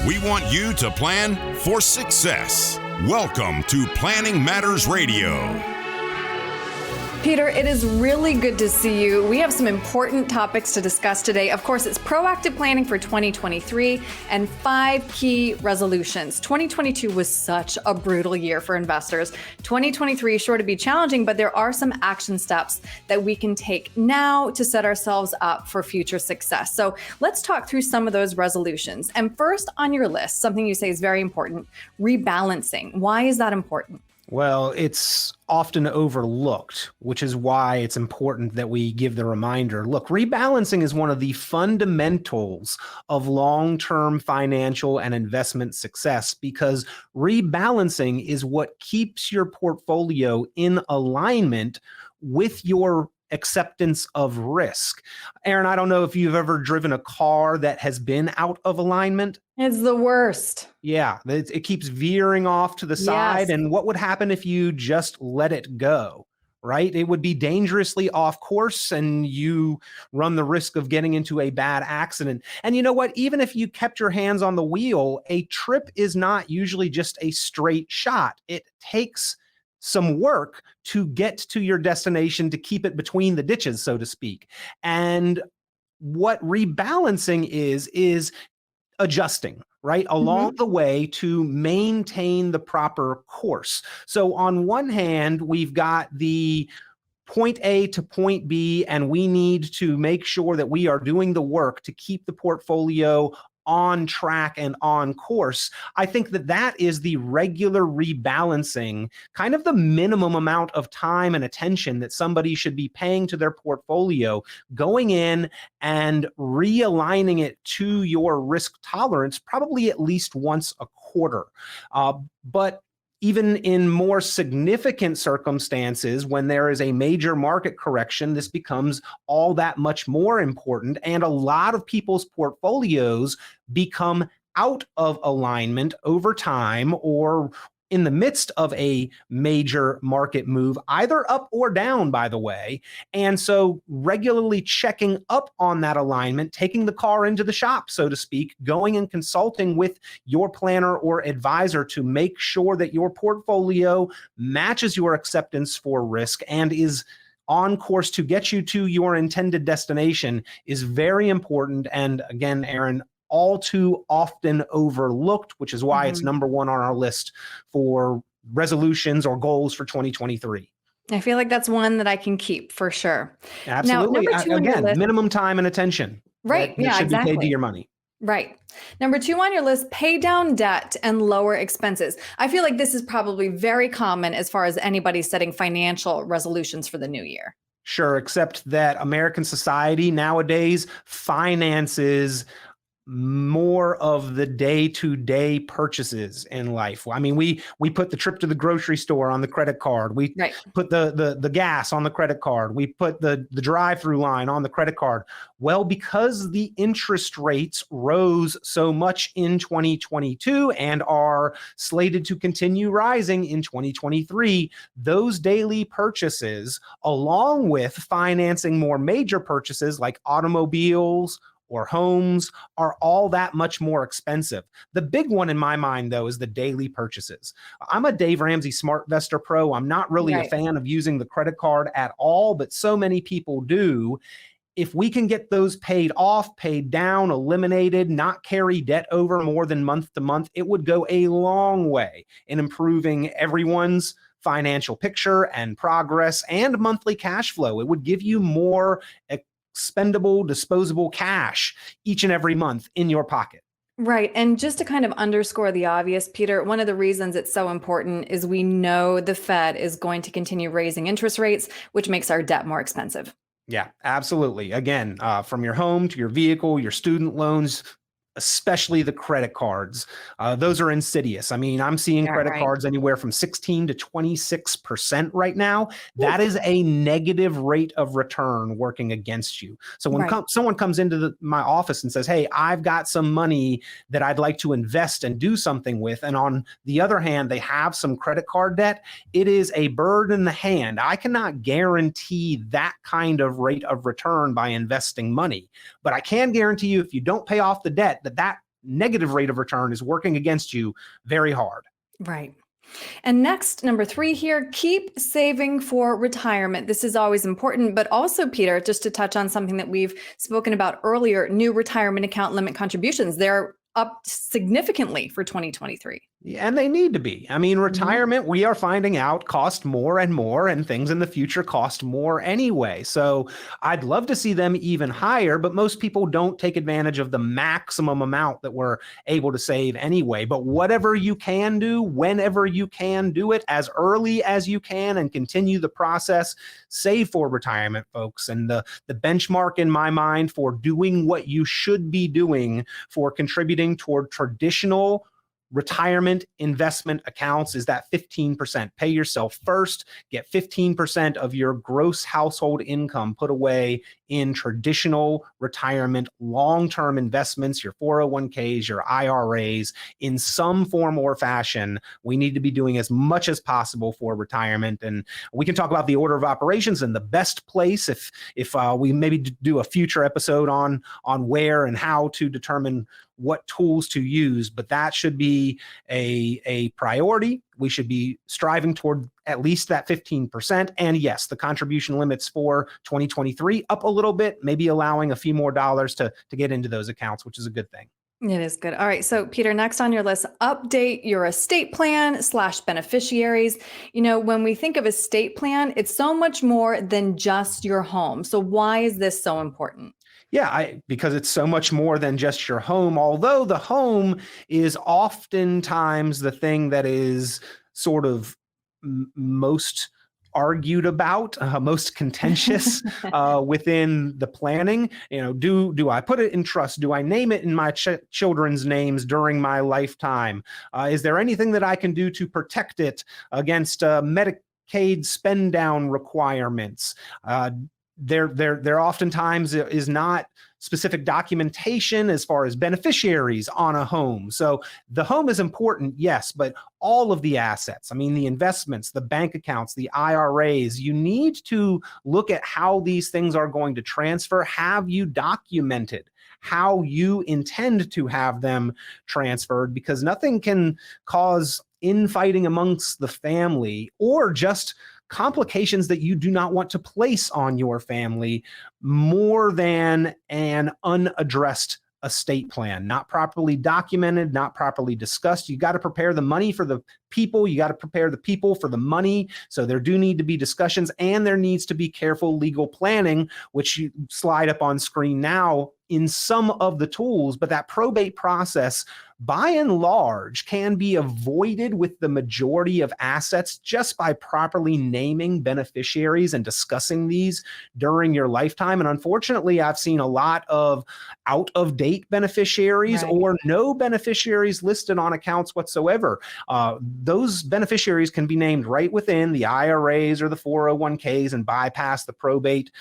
We want you to plan for success. Welcome to Planning Matters Radio. Peter, it is really good to see you. We have some important topics to discuss today. Of course, it's proactive planning for 2023 and 5 key resolutions. 2022 was such a brutal year for investors. 2023 is sure to be challenging, but there are some action steps that we can take now to set ourselves up for future success. So let's talk through some of those resolutions. And first on your list, something you say is very important, rebalancing. Why is that important? Well, it's often overlooked, which is why it's important that we give the reminder. Look, rebalancing is one of the fundamentals of long-term financial and investment success because rebalancing is what keeps your portfolio in alignment with your acceptance of risk. Erin, I don't know if you've ever driven a car that has been out of alignment. It's the worst. Yeah, it keeps veering off to the side. Yes. And what would happen if you just let it go, right? It would be dangerously off course and you run the risk of getting into a bad accident. And you know what? Even if you kept your hands on the wheel, a trip is not usually just a straight shot. It takes some work to get to your destination, to keep it between the ditches, so to speak. And what rebalancing is adjusting, right, along the way to maintain the proper course. So on one hand, we've got the point A to point B, and we need to make sure that we are doing the work to keep the portfolio on track and on course. I think that is the regular rebalancing, kind of the minimum amount of time and attention that somebody should be paying to their portfolio, going in and realigning it to your risk tolerance, probably at least once a quarter. But even in more significant circumstances, when there is a major market correction, this becomes all that much more important. And a lot of people's portfolios become out of alignment over time or in the midst of a major market move, either up or down, by the way. And so regularly checking up on that alignment, taking the car into the shop, so to speak, going and consulting with your planner or advisor to make sure that your portfolio matches your acceptance for risk and is on course to get you to your intended destination is very important. And again, Erin, all too often overlooked, which is why it's number one on our list for resolutions or goals for 2023. I feel like that's one that I can keep for sure. Absolutely. Now, number 2 on your list, minimum time and attention. Right. That should be paid to your money. Right. Number 2 on your list, pay down debt and lower expenses. I feel like this is probably very common as far as anybody setting financial resolutions for the new year. Sure, except that American society nowadays finances more of the day-to-day purchases in life. I mean, we put the trip to the grocery store on the credit card. We put the gas on the credit card. We put the drive-through line on the credit card. Well, because the interest rates rose so much in 2022 and are slated to continue rising in 2023, those daily purchases, along with financing more major purchases like automobiles or homes, are all that much more expensive. The big one in my mind, though, is the daily purchases. I'm a Dave Ramsey SmartVestor Pro. I'm not really a fan of using the credit card at all, but so many people do. If we can get those paid off, paid down, eliminated, not carry debt over more than month to month, it would go a long way in improving everyone's financial picture and progress and monthly cash flow. It would give you more expendable, disposable cash each and every month in your pocket. Right. And just to kind of underscore the obvious, Peter, one of the reasons it's so important is we know the Fed is going to continue raising interest rates, which makes our debt more expensive. Yeah, absolutely. Again, from your home to your vehicle, your student loans, especially the credit cards. Those are insidious. I mean, I'm seeing credit cards anywhere from 16 to 26% right now. That is a negative rate of return working against you. So when someone comes into my office and says, hey, I've got some money that I'd like to invest and do something with, and on the other hand, they have some credit card debt, it is a bird in the hand. I cannot guarantee that kind of rate of return by investing money, but I can guarantee you if you don't pay off the debt, that negative rate of return is working against you very hard. Right. And next, number 3 here, keep saving for retirement. This is always important, but also, Peter, just to touch on something that we've spoken about earlier, new retirement account limit contributions. They're up significantly for 2023. And they need to be. I mean, retirement, we are finding out, cost more and more, and things in the future cost more anyway. So I'd love to see them even higher, but most people don't take advantage of the maximum amount that we're able to save anyway. But whatever you can do, whenever you can do it, as early as you can, and continue the process, save for retirement, folks. And the benchmark in my mind for doing what you should be doing for contributing toward traditional retirement investment accounts is that 15%. Pay yourself first, get 15% of your gross household income put away in traditional retirement long-term investments, your 401ks, your IRAs, in some form or fashion. We need to be doing as much as possible for retirement. And we can talk about the order of operations and the best place if we maybe do a future episode on where and how to determine what tools to use, but that should be a priority. We should be striving toward at least that 15%. And yes, the contribution limits for 2023 up a little bit, maybe allowing a few more dollars to get into those accounts, which is a good thing. It is good. All right. So, Peter, next on your list, update your estate plan / beneficiaries. You know, when we think of estate plan, it's so much more than just your home. So why is this so important? Yeah, because it's so much more than just your home, although the home is oftentimes the thing that is sort of most argued about, most contentious within the planning. You know, do I put it in trust? Do I name it in my children's names during my lifetime? Is there anything that I can do to protect it against Medicaid spend down requirements? There oftentimes is not specific documentation as far as beneficiaries on a home. So the home is important, yes, but all of the assets, I mean, the investments, the bank accounts, the IRAs, you need to look at how these things are going to transfer. Have you documented how you intend to have them transferred? Because nothing can cause infighting amongst the family or just complications that you do not want to place on your family more than an unaddressed estate plan, not properly documented, not properly discussed. You got to prepare the money for the people. You got to prepare the people for the money. So there do need to be discussions, and there needs to be careful legal planning, which you slide up on screen now in some of the tools. But that probate process, by and large, can be avoided with the majority of assets just by properly naming beneficiaries and discussing these during your lifetime. And unfortunately, I've seen a lot of out-of-date beneficiaries or no beneficiaries listed on accounts whatsoever. Those beneficiaries can be named right within the IRAs or the 401ks and bypass the probate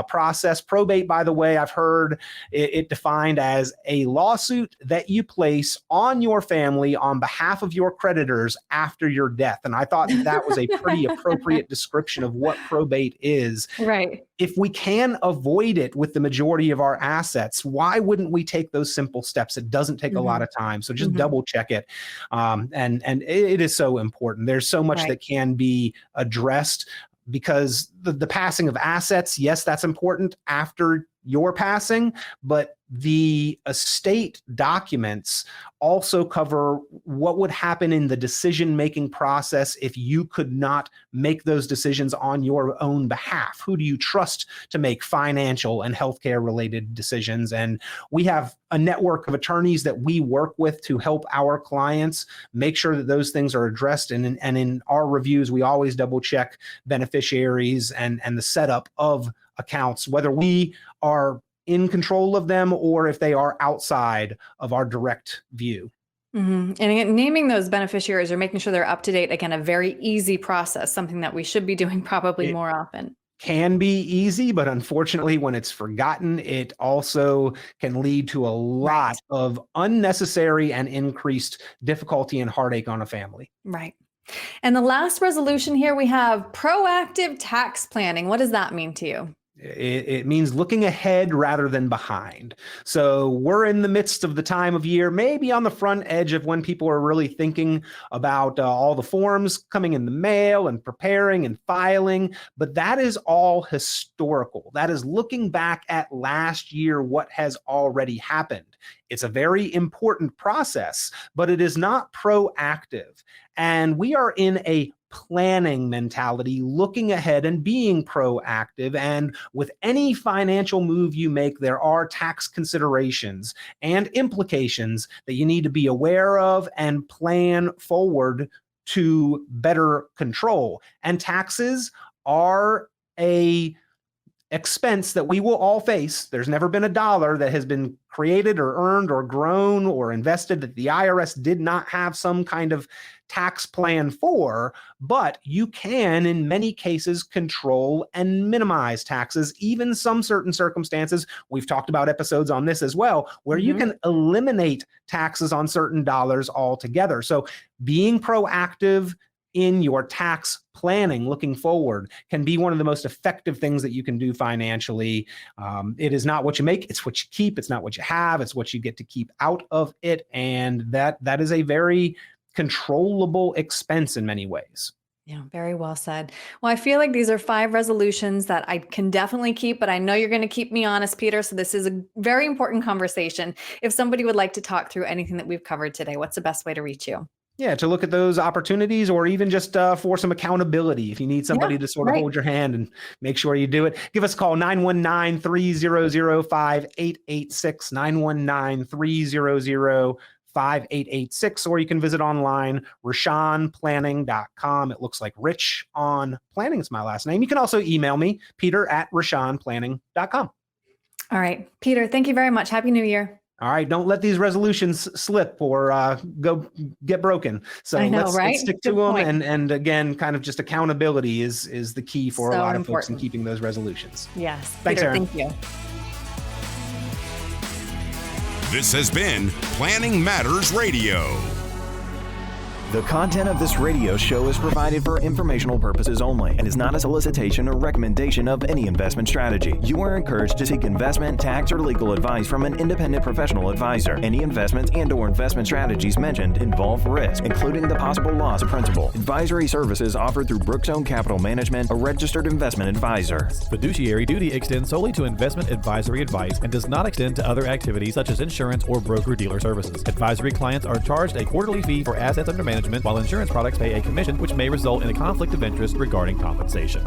process. Probate, by the way, I've heard it defined as a lawsuit that you place on your family on behalf of your creditors after your death. And I thought that was a pretty appropriate description of what probate is. Right. If we can avoid it with the majority of our assets, why wouldn't we take those simple steps? It doesn't take a lot of time. So just double check it. And it is so important. There's so much that can be addressed because the passing of assets, yes, that's important after your passing, but the estate documents also cover what would happen in the decision-making process if you could not make those decisions on your own behalf. Who do you trust to make financial and healthcare related decisions? And we have a network of attorneys that we work with to help our clients make sure that those things are addressed. And in our reviews, we always double check beneficiaries and the setup of accounts, whether we are in control of them or if they are outside of our direct view. And again, naming those beneficiaries or making sure they're up to date, again, a very easy process, something that we should be doing probably more often. Can be easy, but unfortunately, when it's forgotten, it also can lead to a lot of unnecessary and increased difficulty and heartache on a family. Right. And the last resolution here, we have proactive tax planning. What does that mean to you? It means looking ahead rather than behind. So we're in the midst of the time of year, maybe on the front edge of when people are really thinking about all the forms coming in the mail and preparing and filing. But that is all historical. That is looking back at last year, what has already happened. It's a very important process, but it is not proactive. And we are in a planning mentality, looking ahead and being proactive. And with any financial move you make, there are tax considerations and implications that you need to be aware of and plan forward to better control. And taxes are a expense that we will all face. There's never been a dollar that has been created or earned or grown or invested that the IRS did not have some kind of tax plan for, but you can, in many cases, control and minimize taxes, even some certain circumstances. We've talked about episodes on this as well, where you can eliminate taxes on certain dollars altogether. So being proactive in your tax planning, looking forward, can be one of the most effective things that you can do financially. It is not what you make, it's what you keep. It's not what you have, it's what you get to keep out of it. And that is a very controllable expense in many ways. Yeah, very well said. Well, I feel like these are 5 resolutions that I can definitely keep, but I know you're going to keep me honest, Peter. So this is a very important conversation. If somebody would like to talk through anything that we've covered today, what's the best way to reach you? Yeah, to look at those opportunities, or even just for some accountability. If you need somebody to sort of hold your hand and make sure you do it, give us a call, 919-300-5886, 919-300-5886, or you can visit online, RichonPlanning.com. It looks like Rich on Planning is my last name. You can also email me, Peter@RichonPlanning.com. All right, Peter, thank you very much. Happy New Year. All right, don't let these resolutions slip or go get broken. So let's stick to them. And again, kind of just accountability is the key for a lot of folks in keeping those resolutions. Yes. Thanks, Peter, Erin. thank you. This has been Planning Matters Radio. The content of this radio show is provided for informational purposes only and is not a solicitation or recommendation of any investment strategy. You are encouraged to seek investment, tax, or legal advice from an independent professional advisor. Any investments and/or investment strategies mentioned involve risk, including the possible loss of principal. Advisory services offered through Brookzone Capital Management, a registered investment advisor. Fiduciary duty extends solely to investment advisory advice and does not extend to other activities such as insurance or broker-dealer services. Advisory clients are charged a quarterly fee for assets under management, while insurance products pay a commission, which may result in a conflict of interest regarding compensation.